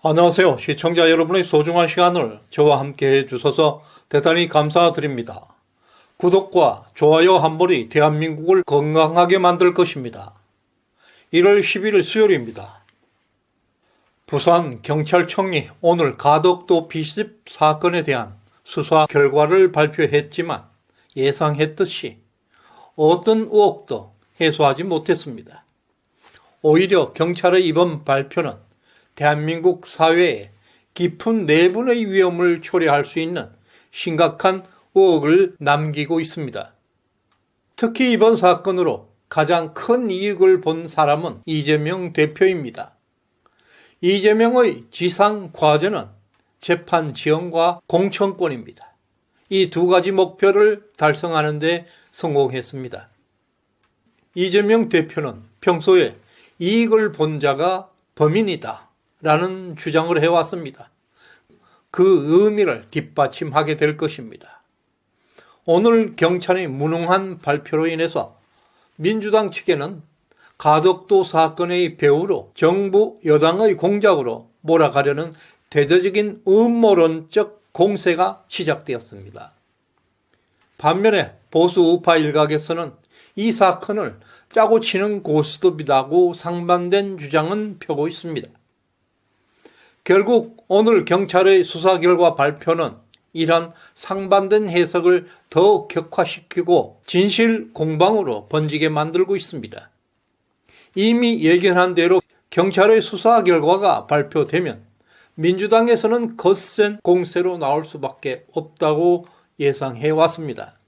안녕하세요. 시청자 여러분의 소중한 시간을 저와 함께 해주셔서 대단히 감사드립니다. 구독과 좋아요 한 번이 대한민국을 건강하게 만들 것입니다. 1월 10일 수요일입니다. 부산경찰청이 오늘 가덕도 비습 사건에 대한 수사 결과를 발표했지만 예상했듯이 어떤 의혹도 해소하지 못했습니다. 오히려 경찰의 이번 발표는 대한민국 사회에 깊은 내분의 위험을 초래할 수 있는 심각한 의혹을 남기고 있습니다. 특히 이번 사건으로 가장 큰 이익을 본 사람은 이재명 대표입니다. 이재명의 지상 과제는 재판 지연과 공천권입니다. 이 두 가지 목표를 달성하는 데 성공했습니다. 이재명 대표는 평소에 이익을 본 자가 범인이다 라는 주장을 해왔습니다. 그 의미를 뒷받침하게 될 것입니다. 오늘 경찰의 무능한 발표로 인해서 민주당 측에는 가덕도 사건의 배후로 정부 여당의 공작으로 몰아가려는 대대적인 음모론적 공세가 시작되었습니다. 반면에 보수 우파 일각에서는 이 사건을 짜고 치는 고스톱이라고 상반된 주장은 펴고 있습니다. 결국 오늘 경찰의 수사 결과 발표는 이런 상반된 해석을 더욱 격화시키고 진실 공방으로 번지게 만들고 있습니다. 이미 예견한 대로 경찰의 수사 결과가 발표되면 민주당에서는 거센 공세로 나올 수밖에 없다고 예상해 왔습니다.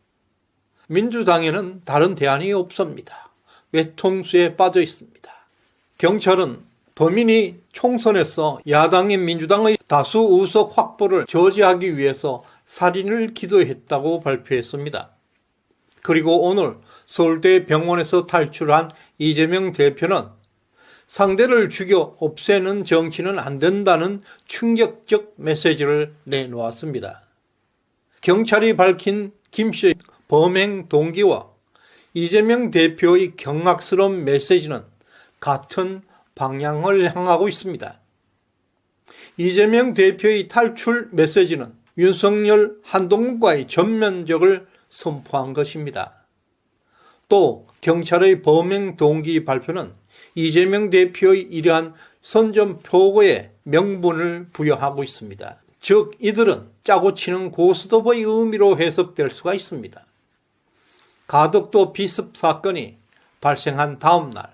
민주당에는 다른 대안이 없습니다. 외통수에 빠져 있습니다. 경찰은 범인이 총선에서 야당인 민주당의 다수 의석 확보를 저지하기 위해서 살인을 기도했다고 발표했습니다. 그리고 오늘 서울대 병원에서 탈출한 이재명 대표는 상대를 죽여 없애는 정치는 안 된다는 충격적 메시지를 내놓았습니다. 경찰이 밝힌 김 씨의 범행 동기와 이재명 대표의 경악스러운 메시지는 같은 방향을 향하고 있습니다. 이재명 대표의 탈출 메시지는 윤석열, 한동훈과의 전면적을 선포한 것입니다. 또 경찰의 범행 동기 발표는 이재명 대표의 이러한 선전포고에 명분을 부여하고 있습니다. 즉 이들은 짜고 치는 고스톱의 의미로 해석될 수가 있습니다. 가덕도 비습 사건이 발생한 다음 날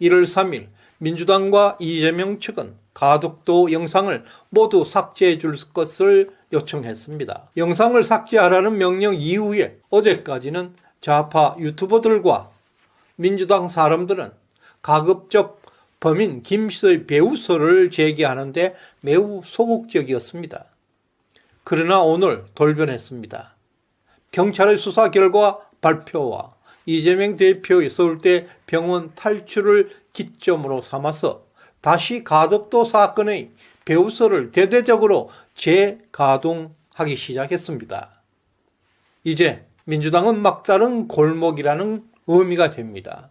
1월 3일 민주당과 이재명 측은 가덕도 영상을 모두 삭제해 줄 것을 요청했습니다. 영상을 삭제하라는 명령 이후에 어제까지는 좌파 유튜버들과 민주당 사람들은 가급적 범인 김 씨의 배우설을 제기하는데 매우 소극적이었습니다. 그러나 오늘 돌변했습니다. 경찰의 수사 결과 발표와 이재명 대표의 서울대 병원 탈출을 기점으로 삼아서 다시 가덕도 사건의 배우설을 대대적으로 재가동하기 시작했습니다. 이제 민주당은 막다른 골목이라는 의미가 됩니다.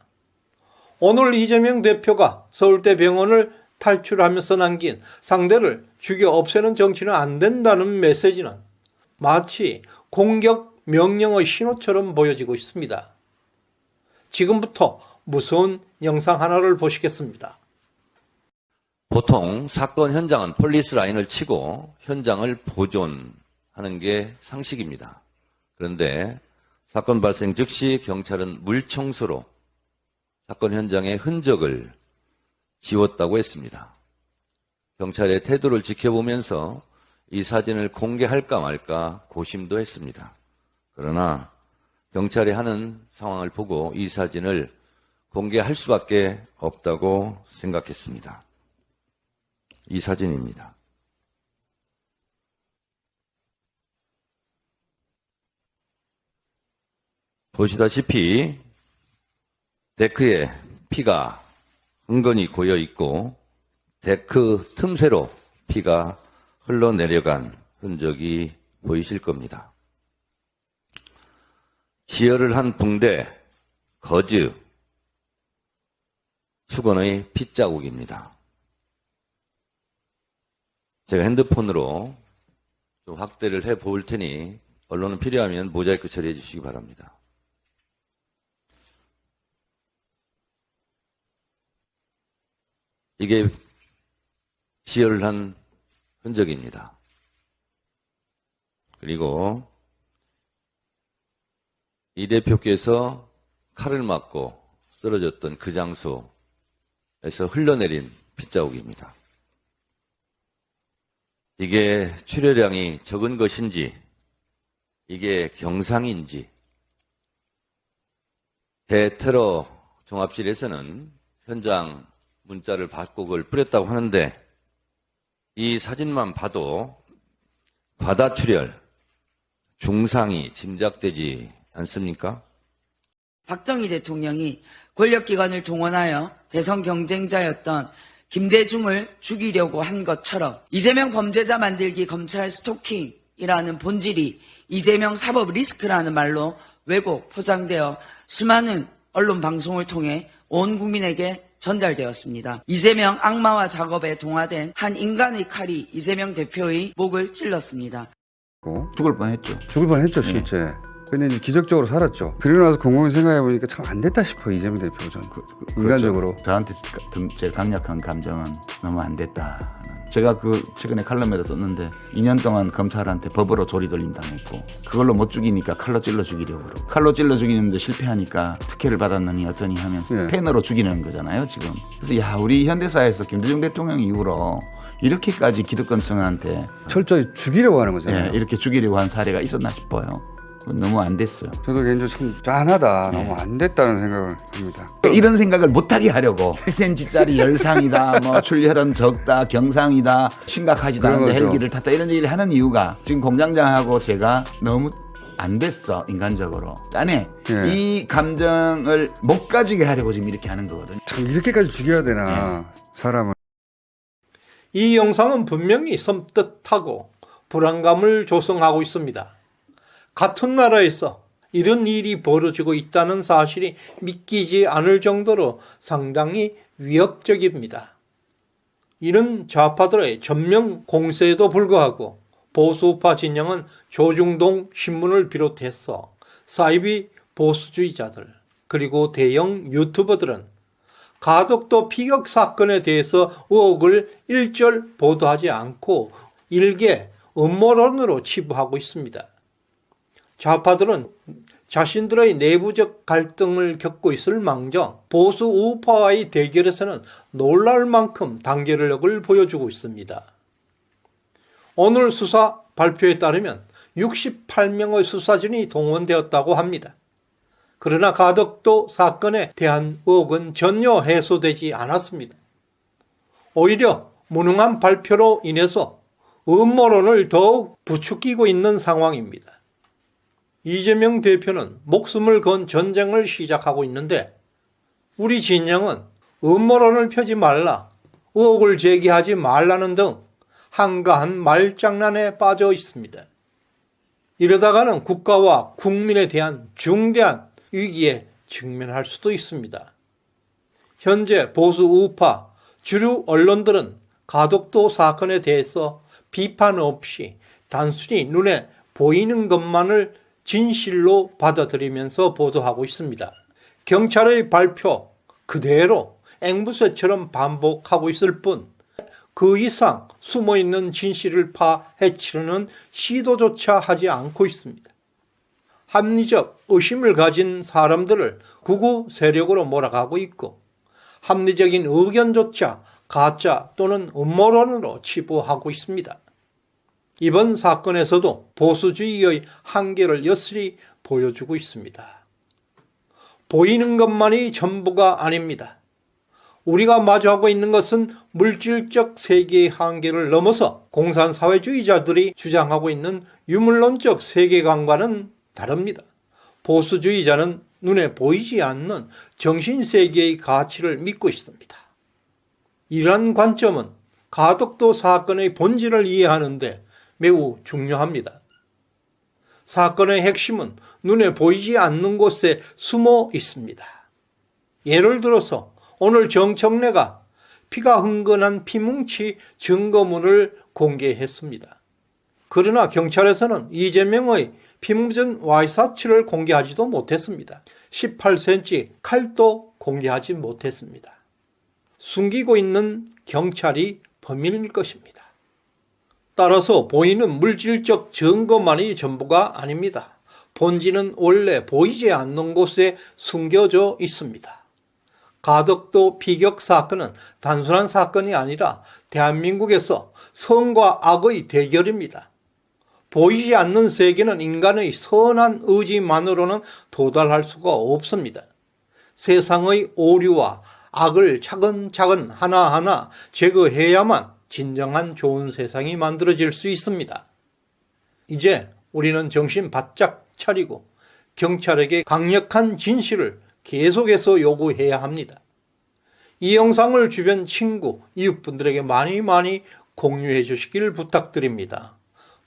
오늘 이재명 대표가 서울대 병원을 탈출하면서 남긴 상대를 죽여 없애는 정치는 안 된다는 메시지는 마치 공격 명령의 신호처럼 보여지고 있습니다. 지금부터 무서운 영상 하나를 보시겠습니다. 보통 사건 현장은 폴리스 라인을 치고 현장을 보존하는 게 상식입니다. 그런데 사건 발생 즉시 경찰은 물청소로 사건 현장의 흔적을 지웠다고 했습니다. 경찰의 태도를 지켜보면서 이 사진을 공개할까 말까 고심도 했습니다. 그러나 경찰이 하는 상황을 보고 이 사진을 공개할 수밖에 없다고 생각했습니다. 이 사진입니다. 보시다시피 데크에 피가 흥건히 고여 있고 데크 틈새로 피가 흘러내려간 흔적이 보이실 겁니다. 지혈을 한 붕대, 거즈, 수건의 핏자국입니다. 제가 핸드폰으로 좀 확대를 해 볼 테니 언론은 필요하면 모자이크 처리해 주시기 바랍니다. 이게 지혈을 한 흔적입니다. 그리고 이 대표께서 칼을 맞고 쓰러졌던 그 장소에서 흘러내린 핏자국입니다. 이게 출혈량이 적은 것인지, 이게 경상인지, 대테러 종합실에서는 현장 문자를 받고 그걸 뿌렸다고 하는데, 이 사진만 봐도 과다출혈, 중상이 짐작되지 않습니까? 박정희 대통령이 권력기관을 동원하여 대선 경쟁자였던 김대중을 죽이려고 한 것처럼 이재명 범죄자 만들기 검찰 스토킹이라는 본질이 이재명 사법 리스크라는 말로 왜곡 포장되어 수많은 언론 방송을 통해 온 국민에게 전달되었습니다. 이재명 악마화 작업에 동화된 한 인간의 칼이 이재명 대표의 목을 찔렀습니다. 죽을 뻔했죠. 죽을 뻔했죠, 실제. 근데 이제 기적적으로 살았죠. 그러고 나서 곰곰이 생각해보니까 참 안 됐다 싶어, 이재명 대표 전. 인간적으로. 그렇죠. 저한테 제일 강력한 감정은 너무 안 됐다. 제가 최근에 칼럼에도 썼는데 2년 동안 검찰한테 법으로 조리돌림 당했고 그걸로 못 죽이니까 칼로 찔러 죽이려고 그러고 칼로 찔러 죽이는데 실패하니까 특혜를 받았느니 어쩌니 하면서 네. 펜으로 죽이는 거잖아요, 지금. 그래서 우리 현대사에서 김대중 대통령 이후로 이렇게까지 기득권층한테 철저히 죽이려고 하는 거잖아요. 이렇게 죽이려고 한 사례가 있었나 싶어요. 너무 안 됐어요. 저도 개인적으로 참 짠하다. 네. 너무 안 됐다는 생각을 합니다. 이런 생각을 못하게 하려고 1cm짜리 열상이다, 뭐 출혈은 적다, 경상이다, 심각하지도 않은데 그런 거죠. 헬기를 탔다 이런 얘기를 하는 이유가 지금 공장장하고 제가 너무 안 됐어, 인간적으로. 짠해. 예. 이 감정을 못 가지게 하려고 지금 이렇게 하는 거거든요. 참 이렇게까지 죽여야 되나, 사람을. 이 영상은 분명히 섬뜩하고 불안감을 조성하고 있습니다. 같은 나라에서 이런 일이 벌어지고 있다는 사실이 믿기지 않을 정도로 상당히 위협적입니다. 이런 좌파들의 전면 공세에도 불구하고 보수우파 진영은 조중동 신문을 비롯해서 사이비 보수주의자들 그리고 대형 유튜버들은 가덕도 피격 사건에 대해서 의혹을 일절 보도하지 않고 일개 음모론으로 치부하고 있습니다. 좌파들은 자신들의 내부적 갈등을 겪고 있을 망정 보수 우파와의 대결에서는 놀랄 만큼 단결력을 보여주고 있습니다. 오늘 수사 발표에 따르면 68명의 수사진이 동원되었다고 합니다. 그러나 가덕도 사건에 대한 의혹은 전혀 해소되지 않았습니다. 오히려 무능한 발표로 인해서 음모론을 더욱 부추기고 있는 상황입니다. 이재명 대표는 목숨을 건 전쟁을 시작하고 있는데 우리 진영은 음모론을 펴지 말라, 의혹을 제기하지 말라는 등 한가한 말장난에 빠져 있습니다. 이러다가는 국가와 국민에 대한 중대한 위기에 직면할 수도 있습니다. 현재 보수 우파 주류 언론들은 가덕도 사건에 대해서 비판 없이 단순히 눈에 보이는 것만을 진실로 받아들이면서 보도하고 있습니다. 경찰의 발표 그대로 앵무새처럼 반복하고 있을 뿐 그 이상 숨어있는 진실을 파헤치려는 시도조차 하지 않고 있습니다. 합리적 의심을 가진 사람들을 극우 세력으로 몰아가고 있고 합리적인 의견조차 가짜 또는 음모론으로 치부하고 있습니다. 이번 사건에서도 보수주의의 한계를 여실히 보여주고 있습니다. 보이는 것만이 전부가 아닙니다. 우리가 마주하고 있는 것은 물질적 세계의 한계를 넘어서 공산사회주의자들이 주장하고 있는 유물론적 세계관과는 다릅니다. 보수주의자는 눈에 보이지 않는 정신세계의 가치를 믿고 있습니다. 이러한 관점은 가덕도 사건의 본질을 이해하는데 매우 중요합니다. 사건의 핵심은 눈에 보이지 않는 곳에 숨어 있습니다. 예를 들어서 오늘 정청래가 피가 흥건한 피뭉치 증거문을 공개했습니다. 그러나 경찰에서는 이재명의 피문전 와이셔츠를 공개하지도 못했습니다. 18cm 칼도 공개하지 못했습니다. 숨기고 있는 경찰이 범인일 것입니다. 따라서 보이는 물질적 증거만이 전부가 아닙니다. 본질은 원래 보이지 않는 곳에 숨겨져 있습니다. 가덕도 피격 사건은 단순한 사건이 아니라 대한민국에서 선과 악의 대결입니다. 보이지 않는 세계는 인간의 선한 의지만으로는 도달할 수가 없습니다. 세상의 오류와 악을 차근차근 하나하나 제거해야만 진정한 좋은 세상이 만들어질 수 있습니다. 이제 우리는 정신 바짝 차리고 경찰에게 강력한 진실을 계속해서 요구해야 합니다. 이 영상을 주변 친구, 이웃분들에게 많이 공유해 주시길 부탁드립니다.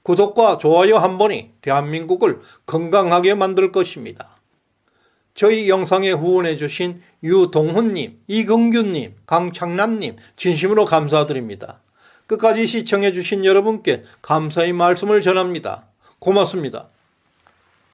구독과 좋아요 한 번이 대한민국을 건강하게 만들 것입니다. 저희 영상에 후원해 주신 유동훈님, 이경규님, 강창남님 진심으로 감사드립니다. 끝까지 시청해 주신 여러분께 감사의 말씀을 전합니다. 고맙습니다.